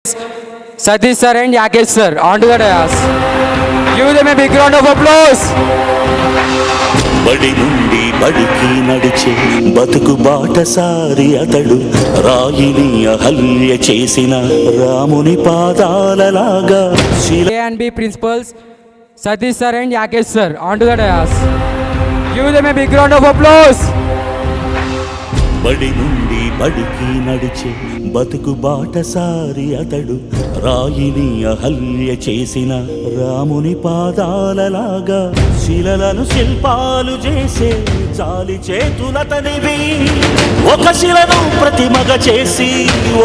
Satish sir and Yakesh sir onto the dais. Give them a big round of applause. బడి నుండి బడికి నడిచే బతుకు బాటసారి అతడు రాయిని అహల్య చేసిన రాముని పాదాలలాగా A and B principals Satish sir and Yakesh sir onto the dais. Give them a big round of applause. బడి నుండి బడికి నడిచే బతుకు బాటసారి అతడు రాయిని అహల్య చేసిన రాముని పాదాలలాగా శిలలను శిల్పాలు చేసే చాలి చేతులతనివి ఒక శిలను ప్రతిమగా చేసి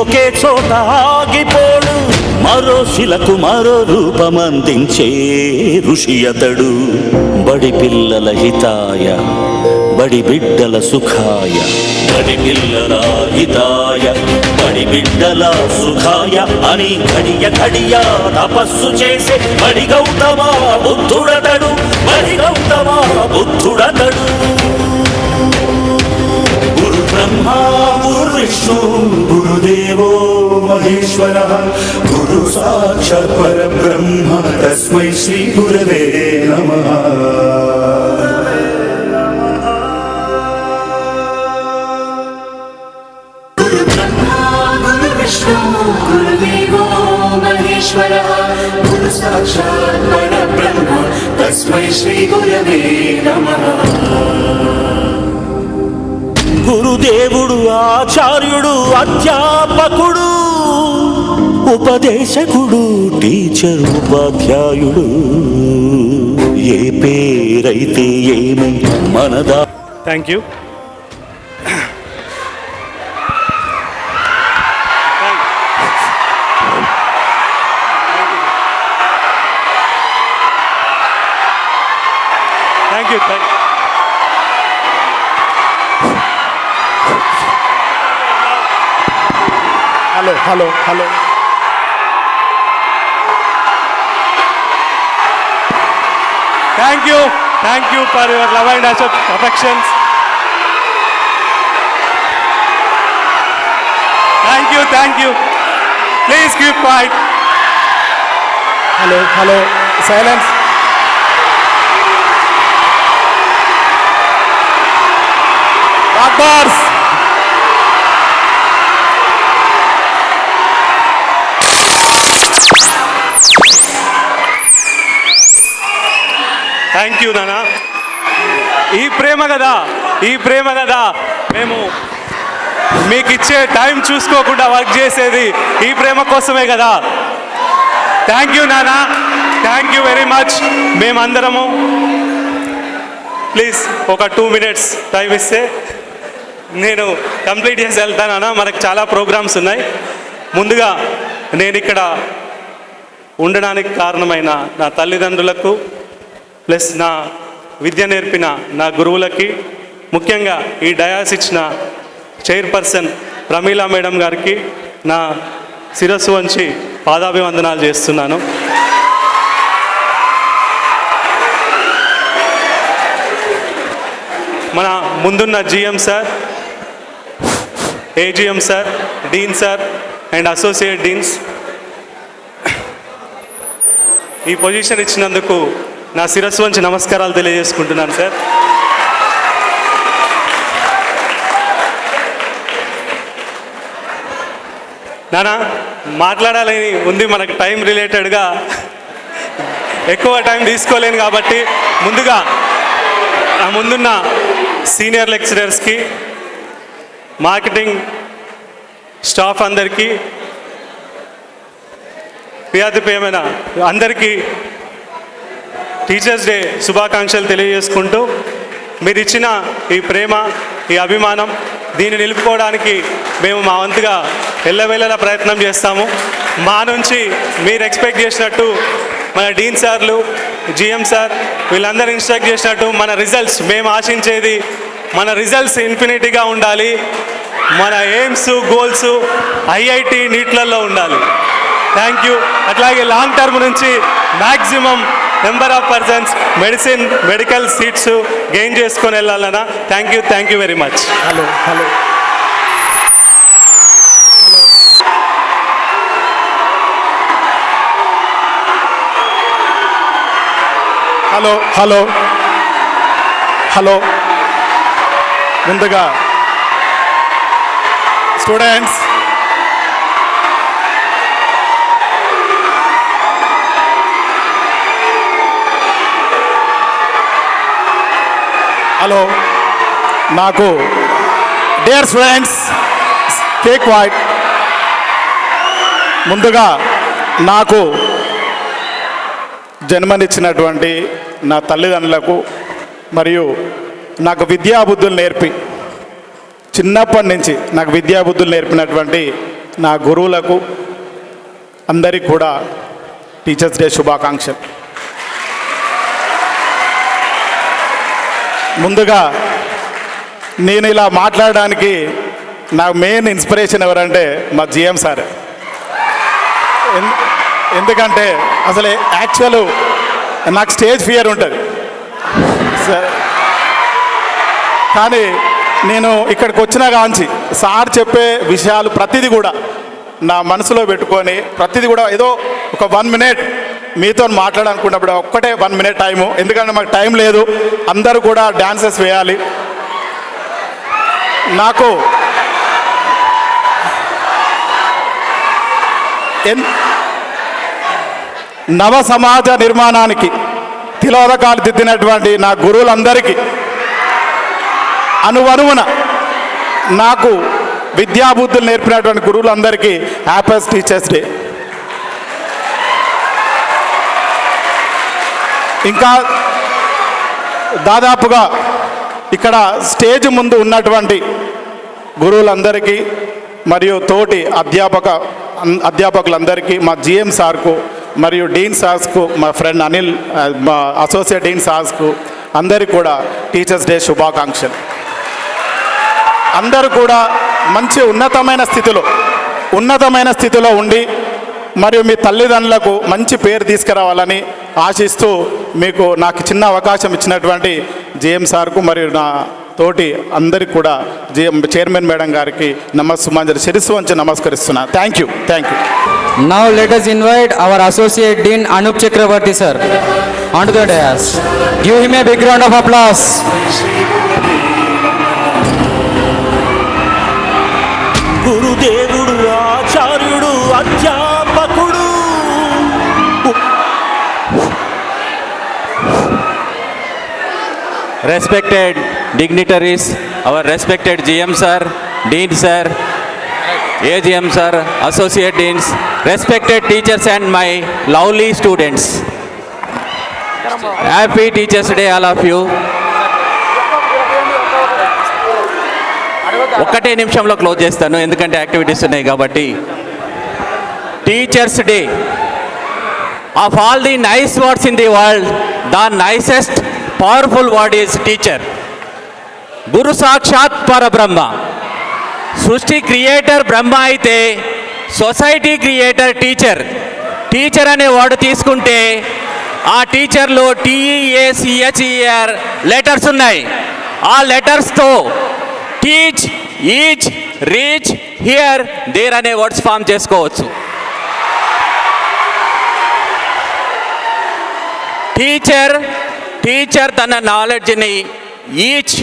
ఒకే చోట ఆగిపోడు మరో శిలకు మరో రూపమందించే ఋషి అతడు బడి పిల్లల హితాయ బడి బిడ్డల సుఖాయ బడి పిల్లల హితాయ బడి బిడ్డల సుఖాయ అని ఘడియ ఘడియ తపస్సు చేసే బడి గౌతమ బుద్ధుడతడు బడి గౌతమ బుద్ధుడతడు గురు బ్రహ్మ గురు విష్ణు గురుదేవో మహేశ్వర గురు సాక్షాత్ పరబ్రహ్మ తస్మై శ్రీ గురవే నమః. गुरुदेवो महेश्वरः गुरु साक्षात् परब्रह्म तस्मै श्री गुरवे नमः. గురుదేవుడు ఆచార్యుడు అధ్యాపకుడు ఉపదేశకుడు టీచర్ ఉపాధ్యాయుడు ఏ పేరైతే ఏమి మనదా. Thank you. Thank you. Hello. Thank you for your love and affections. Thank you. Please keep quiet. Hello. Silence. Doctors. Thank you నాన్న. ఈ ప్రేమ కదా మేము మీకు ఇచ్చే టైం చూసుకోకుండా వర్క్ చేసేది ఈ ప్రేమ కోసమే కదా. థ్యాంక్ యూ నాన్న. Thank you very much. మేమందరము ప్లీజ్ ఒక 2 minutes టైం ఇస్తే నేను కంప్లీట్ చేసి వెళ్తానన్నా. మనకు చాలా ప్రోగ్రామ్స్ ఉన్నాయి. ముందుగా నేను ఇక్కడ ఉండడానికి కారణమైన నా తల్లిదండ్రులకు ప్లస్ నా విద్య నేర్పిన నా గురువులకి, ముఖ్యంగా ఈ డయాస్ ఇచ్చిన చైర్పర్సన్ ప్రమీలా మేడం గారికి నా శిరస్సు వంచి పాదాభివందనాలు చేస్తున్నాను. మన ముందున్న GM sir, AGM sir, dean sir and associate deans ఈ పొజిషన్ ఇచ్చినందుకు నా శిరస్సు వంచి నమస్కారాలు తెలియజేసుకుంటున్నాను సార్. నానా మాట్లాడాలని ఉంది, మనకు టైం రిలేటెడ్గా ఎక్కువ టైం తీసుకోలేను కాబట్టి ముందుగా నా ముందున్న సీనియర్ లెక్చరర్స్కి, మార్కెటింగ్ స్టాఫ్ అందరికీ, ప్రియాతిప్రియమైన అందరికీ టీచర్స్ డే శుభాకాంక్షలు తెలియజేసుకుంటూ, మీరు ఇచ్చిన ఈ ప్రేమ, ఈ అభిమానం, దీన్ని నిలుపుకోవడానికి మేము మా వంతుగా ఎల్లవేళలా ప్రయత్నం చేస్తాము. మా నుంచి మీరు ఎక్స్పెక్ట్ చేసినట్టు మన డీన్ సార్లు, జిఎం సార్ వీళ్ళందరూ ఇన్స్ట్రక్ట్ చేసినట్టు మన రిజల్ట్స్, మేము ఆశించేది మన రిజల్ట్స్ ఇన్ఫినిటీగా ఉండాలి. మన ఎయిమ్స్, గోల్స్ ఐఐటి, నీట్లలో ఉండాలి. Thank you. అట్లాగే లాంగ్ టర్మ్ నుంచి maximum number of persons medical seats gain చేసుకొని వెళ్ళాలన్నా. Thank you very much. Hello hello hello hello ముందుగా స్టూడెంట్స్, హలో నాకు డియర్ స్టూడెంట్స్, కేక్ వైట్. ముందుగా నాకు జన్మనిచ్చినటువంటి నా తల్లిదండ్రులకు మరియు నాకు విద్యాబుద్ధులు నేర్పి చిన్నప్పటి నుంచి నాకు విద్యాబుద్ధులు నేర్పినటువంటి నా గురువులకు అందరికీ కూడా టీచర్స్ డే శుభాకాంక్షలు. ముందుగా నేను ఇలా మాట్లాడడానికి నాకు మెయిన్ ఇన్స్పిరేషన్ ఎవరంటే మా జిఎం సార్. ఎందుకంటే అసలు యాక్చువల్ నాకు స్టేజ్ ఫియర్ ఉంటుంది సార్, కానీ నేను ఇక్కడికి వచ్చిన కాంచి సార్ చెప్పే విషయాలు ప్రతిదీ కూడా నా మనసులో పెట్టుకొని ప్రతిదీ కూడా ఏదో ఒక 1 minute మీతో మాట్లాడాలనుకున్నప్పుడు ఒక్కటే 1 minute టైము, ఎందుకంటే మాకు టైం లేదు, అందరూ కూడా డ్యాన్సెస్ వేయాలి. నాకు నవ సమాజ నిర్మాణానికి తిలోదకాలు దిద్దినటువంటి నా గురువులందరికీ అనువనువున నాకు విద్యాబుద్ధులు నేర్పినటువంటి గురువులందరికీ హ్యాపీ టీచర్స్ డే. ఇంకా దాదాపుగా ఇక్కడ స్టేజ్ ముందు ఉన్నటువంటి గురువులందరికీ మరియు తోటి అధ్యాపకులందరికీ, మా జిఎం సార్కు మరియు డీన్ సార్స్కు, మా ఫ్రెండ్ అనిల్, మా అసోసియేట్ డీన్ సార్స్కు అందరికీ కూడా టీచర్స్ డే శుభాకాంక్షలు. అందరూ కూడా మంచి ఉన్నతమైన స్థితిలో ఉండి మరియు మీ తల్లిదండ్రులకు మంచి పేరు తీసుకురావాలని ఆశిస్తూ మీకు నాకు చిన్న అవకాశం ఇచ్చినటువంటి జిఎం సార్కు మరియు నా తోటి అందరికీ కూడా చైర్మన్ మేడం గారికి సుమాంజలి శిరస్సు వంచి నమస్కరిస్తున్నాను. Thank you. Now let us invite our Associate Dean Anup Chakravarti sir onto the dais. Give him a big round of applause. గురుదేవుడు ఆచార్యుడు అధ్యాపకుడు Respected dignitaries, our respected GM sir, Dean sir, AGM sir, Associate Deans, respected teachers and my lovely students. Happy Teachers Day all of you. ఒక్కటే నిమిషంలో close చేస్తాను ఎందుకంటే activities ఉన్నాయి కాబట్టి. Teachers day, of all the nice words in the world, the nicest powerful word is teacher. గురు సాక్షాత్ పరబ్రహ్మ. సృష్టి క్రియేటర్ బ్రహ్మ అయితే సొసైటీ క్రియేటర్ టీచర్. టీచర్ అనే వర్డ్ తీసుకుంటే ఆ టీచర్లో TEACHER లెటర్స్ ఉన్నాయి. ఆ లెటర్స్తో teach, each, reach, here, there అనే వర్డ్స్ ఫామ్ చేసుకోవచ్చు. టీచర్ తన నాలెడ్జ్ని ఈచ్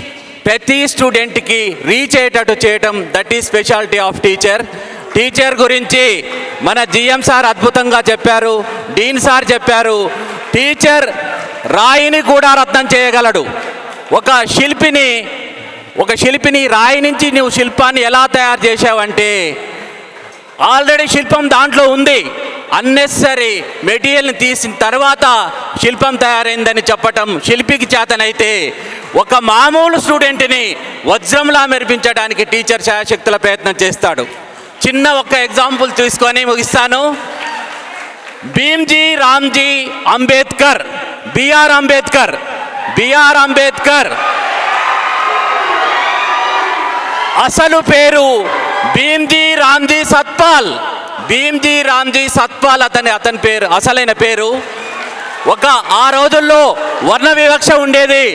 ప్రతి స్టూడెంట్కి రీచ్ అయ్యేటట్టు చేయటం, that is speciality of teacher. Teacher గురించి మన జిఎం సార్ అద్భుతంగా చెప్పారు, డీన్ సార్ చెప్పారు. టీచర్ రాయిని కూడా రత్నం చేయగలడు. ఒక శిల్పిని రాయి నుంచి నువ్వు శిల్పాన్ని ఎలా తయారు చేసావంటే ఆల్రెడీ శిల్పం దాంట్లో ఉంది, అన్నెసరీ మెటీరియల్ని తీసిన తర్వాత శిల్పం తయారైందని చెప్పటం శిల్పికి చేతనైతే ఒక మామూలు స్టూడెంట్ని వజ్రంలా మెరిపించడానికి టీచర్ శాయశక్తుల ప్రయత్నం చేస్తాడు. చిన్న ఒక ఎగ్జాంపుల్ తీసుకొని ముగిస్తాను. భీమ్జీ రామ్జీ అంబేద్కర్, బిఆర్ అంబేద్కర్ అసలు పేరు భీమ్జీ రామ్జీ సత్పాల్. అతని పేరు, అసలైన పేరు. ఆ రోజుల్లో వర్ణ వివక్ష ఉండేది.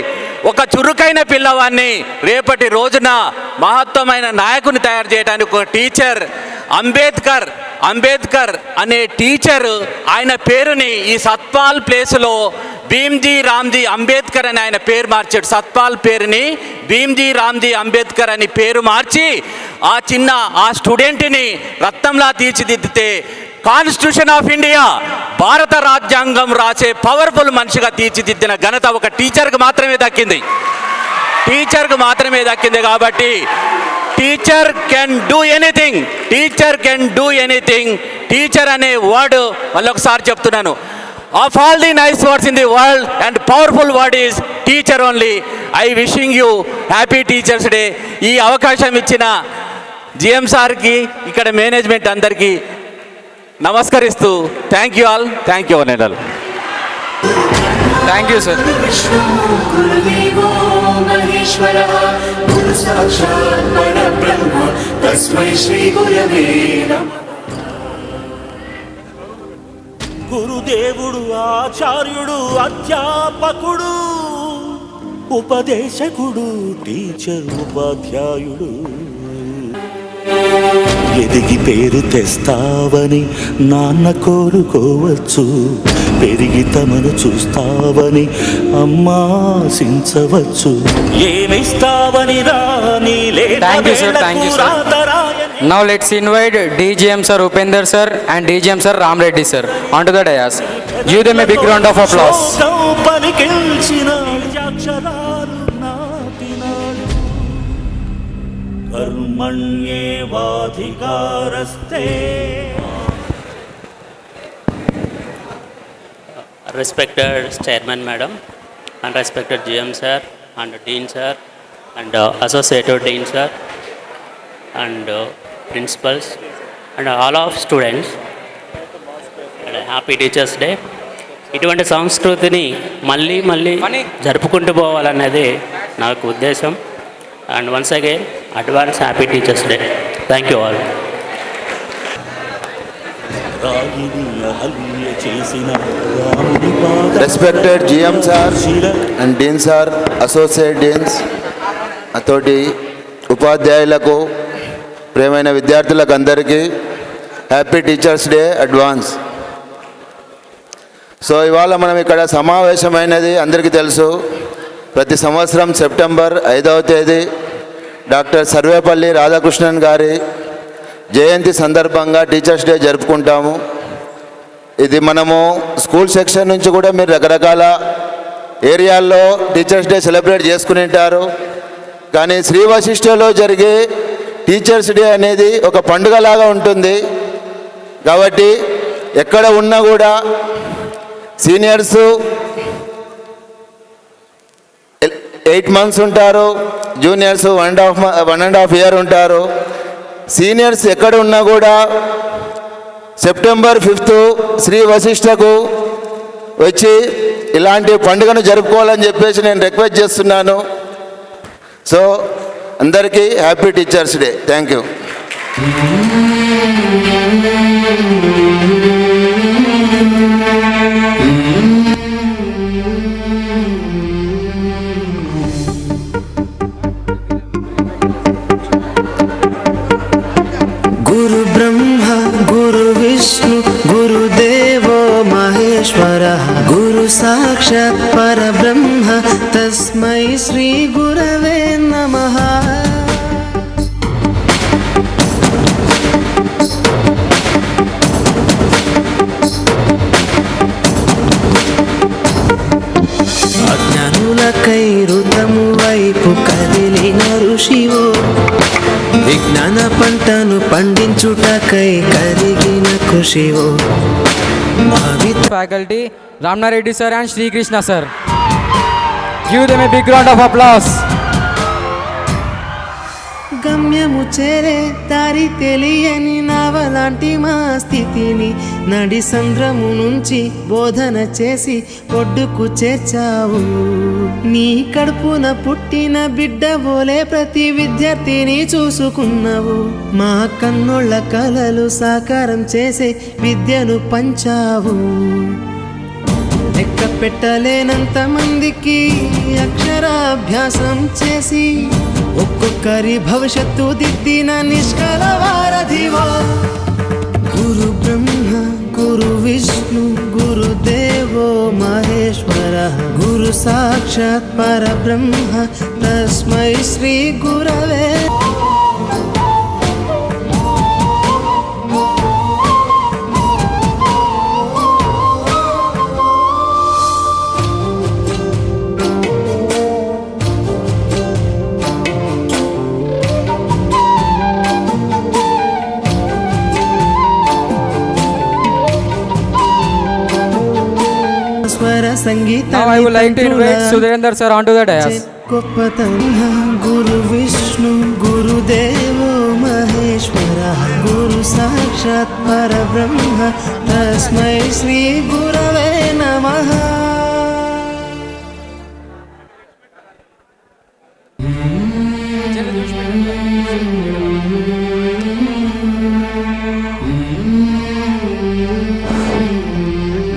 ఒక చురుకైన పిల్లవాడిని రేపటి రోజున మహత్తమైన నాయకుని తయారు చేయడానికి ఒక టీచర్ అంబేద్కర్ అనే టీచర్ ఆయన పేరుని ఈ సత్పాల్ ప్లేస్లో భీమ్జీ రామ్జీ అంబేద్కర్ అని ఆయన పేరు మార్చాడు. సత్పాల్ పేరుని భీమ్జీ రామ్జీ అంబేద్కర్ అని పేరు మార్చి ఆ స్టూడెంట్ని రత్నంలా తీర్చిదిద్దితే కాన్స్టిట్యూషన్ ఆఫ్ ఇండియా, భారత రాజ్యాంగం రాసే పవర్ఫుల్ మనిషిగా తీర్చిదిద్దిన ఘనత ఒక టీచర్కి మాత్రమే దక్కింది. కాబట్టి teacher can do anything. Teacher అనే వర్డ్ మళ్ళొకసారి చెప్తున్నాను. Of all the nice words in the world and powerful word is teacher only. I wishing you happy teachers day. ఈ అవకాశం ఇచ్చిన జిఎం సార్కి, ఇక్కడ మేనేజ్మెంట్ అందరికీ నమస్కరిస్తూ thank you all. Thank you sir. गुरुदेवो महेश्वरः गुरु साक्षात् परब्रह्म तस्मै श्री गुरवे नमः గురుదేవుడు ఆచార్యుడు అధ్యాపకుడు ఉపదేశకుడు టీచర్ ఉపాధ్యాయుడు. ఎదిగి పేరు తెస్తావని నాన్న కోరుకోవచ్చు, పెరిగి తమను చూస్తావని అమ్మా ఆశించవచ్చు. ఏమిస్తావని రాని Thank you, sir. Thank you, sir. Now let's invite DGM Sir Upender Sir and DGM Sir Ram Reddy Sir onto the dais. Give them a big round of applause. పలికించిన అక్షరాలు నాటినాడు. కర్మణ్యేవాధికారస్తే. Respected Chairman Madam and respected GM Sir and Dean Sir and Associate Dean Sir and Principals and all of students and Happy Teachers Day. ఇటువంటి సంస్కృతిని మళ్ళీ జరుపుకుంటూ పోవాలనేది నాకు ఉద్దేశం. And once again advance happy teachers day. Thank you all. Respected GM Sir and Dean Sir, Associate Deans, తోటి ఉపాధ్యాయులకు, ప్రియమైన విద్యార్థులకు అందరికీ happy teachers day advance. So ఇవాళ మనం ఇక్కడ సమావేశమైనది అందరికీ తెలుసు. ప్రతి సంవత్సరం సెప్టెంబర్ 5వ తేదీ డాక్టర్ సర్వేపల్లి రాధాకృష్ణన్ గారి జయంతి సందర్భంగా టీచర్స్ డే జరుపుకుంటాము. ఇది మనము స్కూల్ సెక్షన్ నుంచి కూడా మీరు రకరకాల ఏరియాల్లో టీచర్స్ డే సెలబ్రేట్ చేసుకుని ఉంటారు. కానీ శ్రీ వశిష్ఠలో జరిగే టీచర్స్ డే అనేది ఒక పండుగలాగా ఉంటుంది. కాబట్టి ఎక్కడ ఉన్నా కూడా సీనియర్స్ 8 months ఉంటారు, జూనియర్స్ 1.5 year ఉంటారు. సీనియర్స్ ఎక్కడ ఉన్నా కూడా సెప్టెంబర్ 5th శ్రీ వశిష్ఠకు వచ్చి ఇలాంటి పండుగను జరుపుకోవాలని చెప్పేసి నేను రిక్వెస్ట్ చేస్తున్నాను. సో అందరికీ happy teachers day. Thank you. गुरु ब्रह्मा गुरु विष्णु गुरुदेवो महेश्वरः गुरु साक्षात् परब्रह्म तस्मै श्री गुरवे नमः. అజ్ఞానులకై ఋతము వైపు కదిలిన ఋషివో, విజ్ఞాన పంటను పండించుటకై కరిగిన కృషివో. Faculty Ramna Reddy Sir and Sri Krishna Sir. Give them a big round of applause. గమ్యము చేరే దారి తెలియని నావలాంటి మా స్థితిని నడి సంద్రము నుంచి బోధన చేసి ఒడ్డుకు చేర్చావు. నీ కడుపున పుట్టిన బిడ్డ బోలే ప్రతి విద్యార్థిని చూసుకున్నావు. మా కన్నోళ్ళ కలలు సాకారం చేసే విద్యను పంచావు. లెక్క పెట్టలేనంత మందికి అక్షరాభ్యాసం చేసి ఒక్కొక్కరి భవిష్యత్తు దిద్దిన నిష్కల వారధివో. గురు బ్రహ్మ గురు విష్ణు గురుదేవో మహేశ్వర గురు సాక్షాత్ పరబ్రహ్మ తస్మై శ్రీ గురవే. స్వర సంగీత Now I would like to invite Sudhirendra sir onto the dais. గొప్పతనం గురు విష్ణు గురుదేవో మహేశ్వర గురు సాక్షాత్ పరబ్రహ్మ తస్మై శ్రీ గురవే నమః.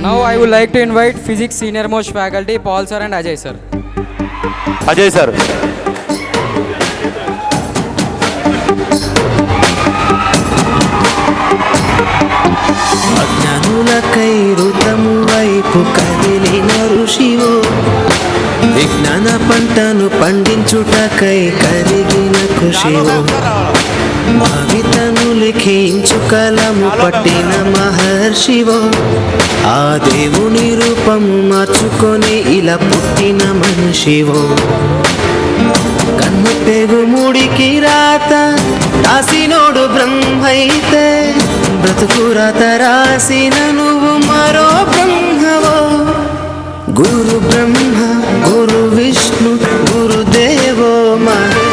Now I would like to invite physics senior most faculty Paul sir and Ajay sir. Ajay sir. అజ్ఞానులకై ఋతము వైపు కదిలిన ఋషివో విజ్ఞాన పంటను పండించుటకై కరిగిన కృషివో కవితను లిఖించు కలము పట్టిన మహర్షివో ఆ దేవుని రూపము మార్చుకొని ఇలా పుట్టిన మనిషివో కన్ను పెగు ముడికి రాత రాసినోడు బ్రహ్మైతే బ్రతుకు రాత రాసిన నువ్వు మరో బ్రహ్మవో. గురు బ్రహ్మ గురు విష్ణు గురుదేవో మహేశ్వర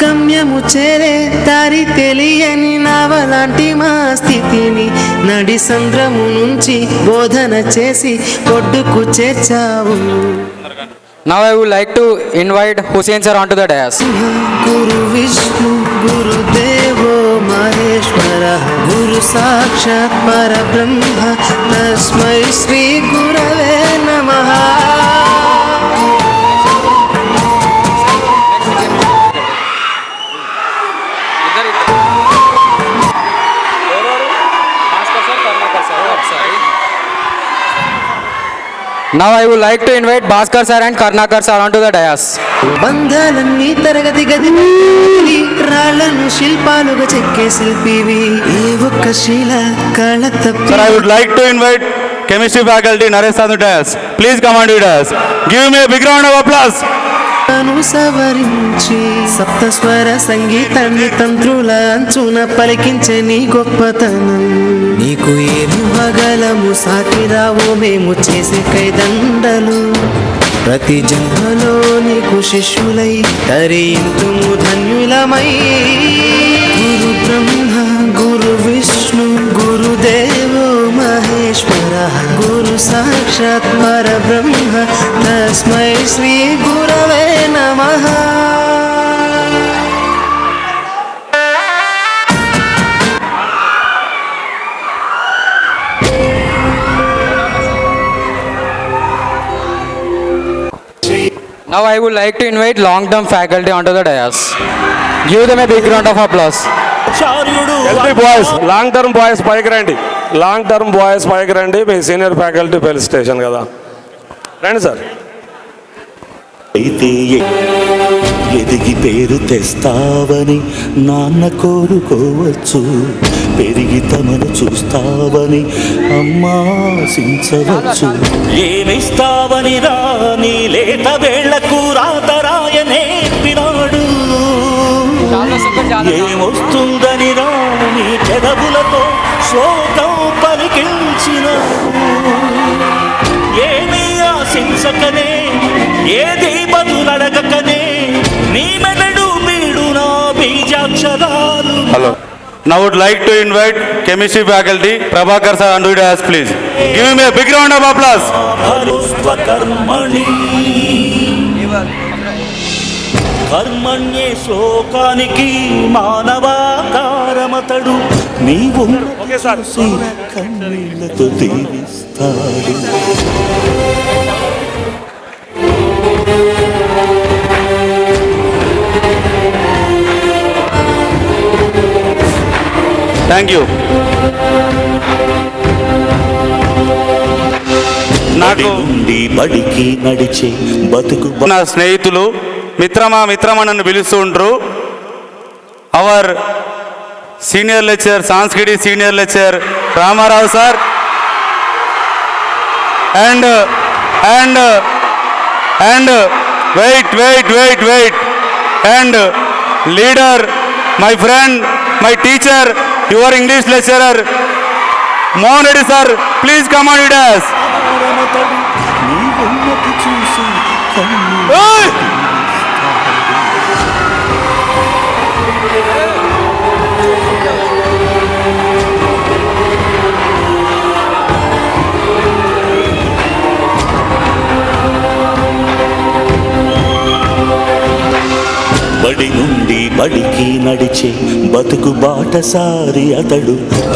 గమ్యము చేరే దారి తెలియని నావలాంటి మా స్థితిని నడి సంద్రము నుంచి బోధన చేసి ఒడ్డుకు చేర్చావు. Now I would like to invite Hussain sir onto the dais. గురు విష్ణు గురుదేవో మహేశ్వర గురు సాక్షాత్ పరబ్రహ్మ తస్మై శ్రీ గురవే నమః. Now I would like to invite Bhaskar sir and Karnakar sir onto the dais. బంధాలన్నీ తరగతి గది మేలి, రాళ్లను శిల్పాలుగా చెక్కే శిల్పివి ఏ ఒక్క శిల కళ తప్పి. Sir, I would like to invite chemistry faculty Naresh on the dais. Please come on to the dais. Give me a big round of applause. సవరించి సప్తస్వర సంగీతాన్ని తంత్రుల అంచున పలికించే నీ గొప్పతనం నీకు ఏమి ఇవ్వగలము సాటి రావు మేము చేసే కైదండలు ప్రతి జన్మలో నీకు శిష్యులై తరింతుము ధన్యులమై. గురు బ్రహ్మ గురు విష్ణు గురుదేవో మహేశ్వర గురు సాక్షాత్ పరబ్రహ్మ తస్మై శ్రీ గురవే నమః. Now I would like to invite long-term faculty onto the dais. Give them a big round of applause. ఆచార్యుడు LP boys long term boys పైకి రండి. లాంగ్ టర్మ్ బాయ్స్ పైకి రండి. మీ సీనియర్ ఫ్యాకల్టీ పెళ్లి స్టేషన్ కదా, రండి సార్. అయితే ఎదిగి పేరు తెస్తావని నాన్న కోరుకోవచ్చు, పెరిగి తమను చూస్తావని అమ్మాశించవచ్చు. ఏమిస్తావని రాని లేత వేళ్లకు రాతరాయ నేర్పినాడు, ఏమొస్తుందని రాని పెదవులతో శ్లోకం పలికించినాడు. ఏమీ ఆశించకనే ఏది బదులడగకనే నీ మెదడు బీడు నా బీజాక్షరాలు. Hello. Now I would like to invite chemistry faculty Prabhakar sir onto the dais, please. Give me a big round of applause. కర్మణి కర్మణ్యే శ్లోకానికి మానవాకారమతడు నీవు ఓకే సార్. కన్నీళ్లతో దీవిస్తాడు. Thank you. బడి నుండి బడికి నడిచే బతుకు నా స్నేహితులు మిత్రమా నన్ను పిలుస్తూ ఉంటారు. Our senior lecturer, Sanskrit senior lecturer Ramarao sir and wait and leader, my friend, my teacher, your English lecturer Mohan Reddy sir, please come on with us. కారమతడు నీవున్నతి చూసి కన్నీళ్లు బడి నుండి బడికి నడిచే బతుకు బాటసారి అతడు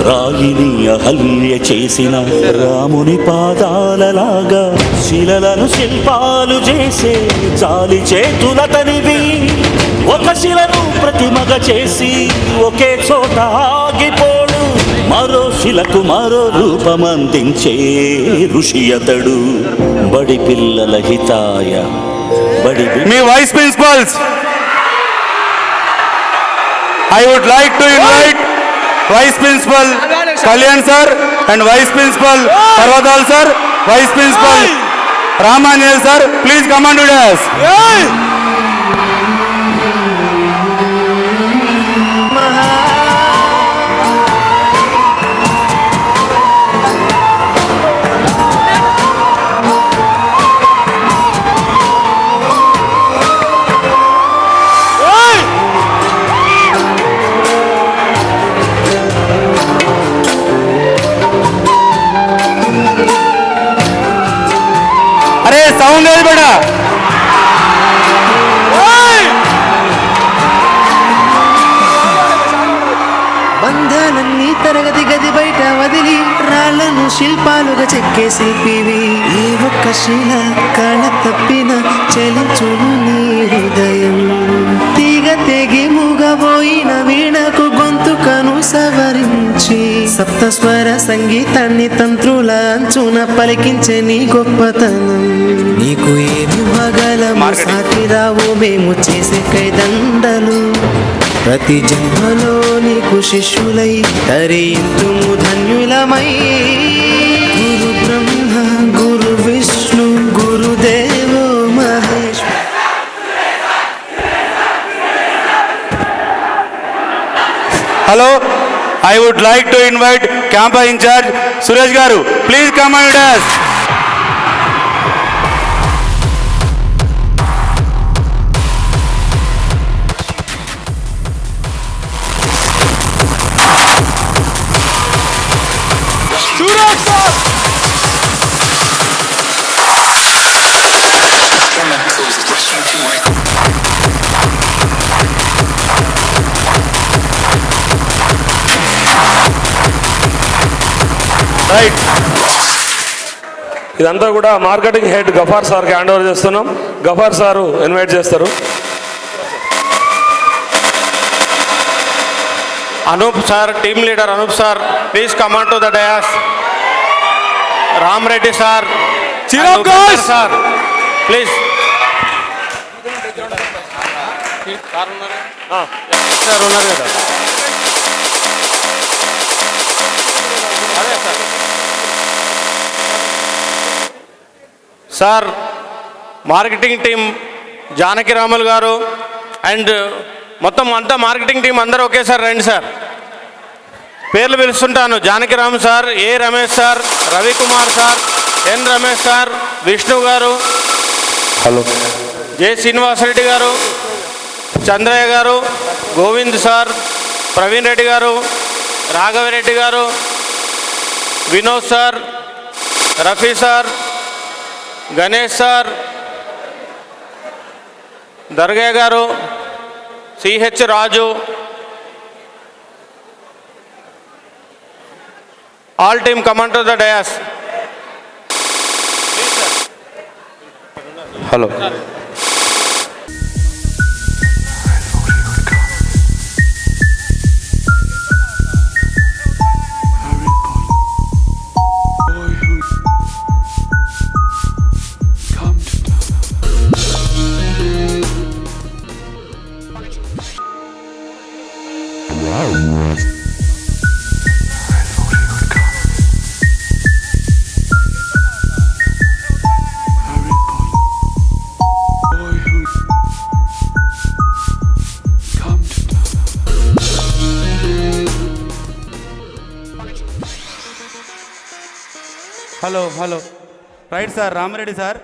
రాయిని అహల్య చేసిన రాముని పాదాలలాగా శిలలను శిల్పాలు చేసే జాలి చేతులతనివి ఒక శిలను ప్రతిమగ చేసి ఒకే చోట ఆగిపోడు మరో శిలకు మరో రూపమందించే ఋషి అతడు బడి పిల్లల హితాయ బడి మీ vice principals, I would like to invite Vice Principal Kalyan sir and Vice Principal Parvadal sir, Vice Principal Ramanjal sir, please come on with us. अरे साउंड है बेटा. బంధాలన్నీ తరగతి గది బయట వదిలి రాళ్లను శిల్పాలుగా చెక్కే శిల్పివి ఏ ఒక్క శిల కళ తప్పిన చలించును నీ హృదయం తీగ తెగి మూగబోయిన వీణకు గొంతుకను సవరించి సప్తస్వర సంగీతాన్ని తంత్రుల అంచున పలికించే నీ గొప్పతనం నీకు ఏమి మగలము సాటి రావు మేము చేసే కైదండలు ప్రతి జన్మలో నీకు శిష్యులై తరింతుము ధన్యులమై గురు బ్రహ్మ గురు విష్ణు గురుదేవో Maheshwara. Hello, I would like to invite campus in charge Suresh garu, please come on with us. Right. ఇదంతా కూడా మార్కెటింగ్ హెడ్ గఫార్ సార్కి హ్యాండ్ ఓవర్ చేస్తున్నాం. గఫార్ సారు ఇన్వైట్ చేస్తారు. Anup sir, team leader Anup sir, please come on to the dais. Ram Reddy sir, Cheer up, guys. sir, please. Sir, uన్నారు కదా. అదే sir. Sir, marketing team Janaki Ramulu గారు and మొత్తం అంతా marketing team అందరూ ఒకేసారి రండి సార్. పేర్లు పిలుస్తుంటాను. జానకి రామ్ సార్, ఏ రమేష్ సార్, రవికుమార్ సార్, ఎన్ Ramesh sir, Vishnu గారు, హలో, జె శ్రీనివాసరెడ్డి గారు, చంద్రయ్య గారు, గోవింద్ సార్, ప్రవీణ్ రెడ్డి గారు, రాఘవరెడ్డి గారు, Vinod sir, Rafi sir, Ganesh sir, Darga గారు, CH Raju, all team command to the dais. Hello. Hello right sir, Ramireddy sir.